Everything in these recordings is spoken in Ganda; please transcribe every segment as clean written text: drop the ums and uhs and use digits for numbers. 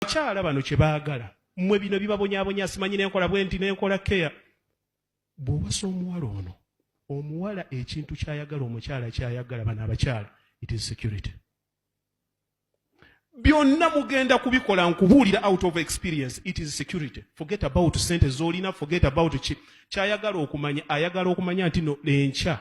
Abakyala bano kye baagala mmwe bino bibabonyaabonya simanyi n'enkola bwenti n'enkola keya. Bw'owasa omuwala ono, omuwala ekintu ky'ayagala omukyala ky'ayagala bano abakyala, it is security. Byonna mugenda kubikola nkubuulira out of experience, it is security. Forget about sente z'olina, forget about ky'ayagala okumanya, ayagala okumanya nti no enkya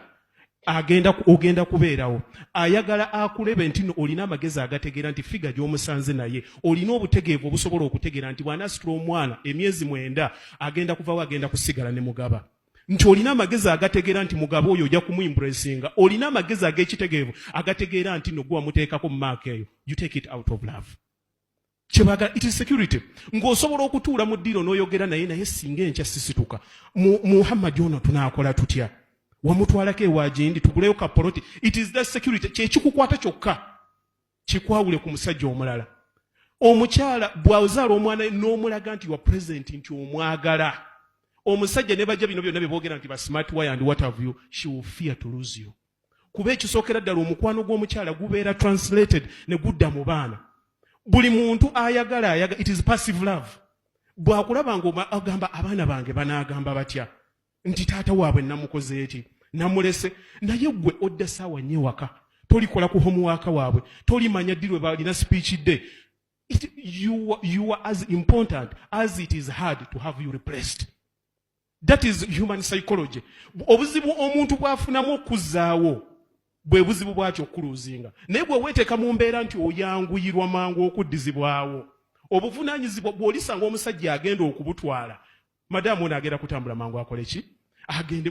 ogenda kubeerawo. Ayagala akulebe nti no olina amagezi agategeera nti figa gy'omusanze naye, olina obutegeevu obusobola okutegeera nti bw'anaasitula omwana emyezi 9 agenda kuvawo agenda kusigala ne mugaba. Nti olina amagezi agategeera nti mugabo oyo ojja kumuyimpuresinga, olina amagezi ag'ekitegeevu agategeera nti no gwe wamuteekako mu maaka eyo. You take it out of love. Kyebagala, it is security. Ng'osobola okutuula mu ddiiro n'oyogera naye singa enkya sisituka. Muhammad ono tunaakola tutya? Wamutwalako ewagindi tuguleyo kapoloti. It is that security. Kyekikukwata kyokka kikwawule ku musajja omulala. Omukyala bw'azaala omwana n'omulaga nti wa present nti omwagala. Omusajja ne bajja bino byonna boogera nti ba smart wire and what have you, she will fear to lose you. Kuba ekisookera ddala omukwano gw'omukyala gubeera translated ne gudda mu baana. Buli muntu ayagala, it is passive love. Bw'akulaba ng'agamba abaana bange banaagamba batya nti taata waabwe namukoze eti namulese, naye gwe odda ssaawa 4 waka tolikola ku homework waabwe, tolimanya ddi lwe balina speech day. You are as important as it is hard to have you replaced. That is human psychology. Obuzibu omuntu bwafunamu okuzzaawo bwe buzibu bwakyo okuluzinga. Naye bwe weeteeka mu mbeera nti oyanguyirwa mangu okuddizibwawo, obuvunaanyizibwa bw'olisanga omusajja agenda okubutwala, madamu ono agenda kutambula mangu akole ki? Agende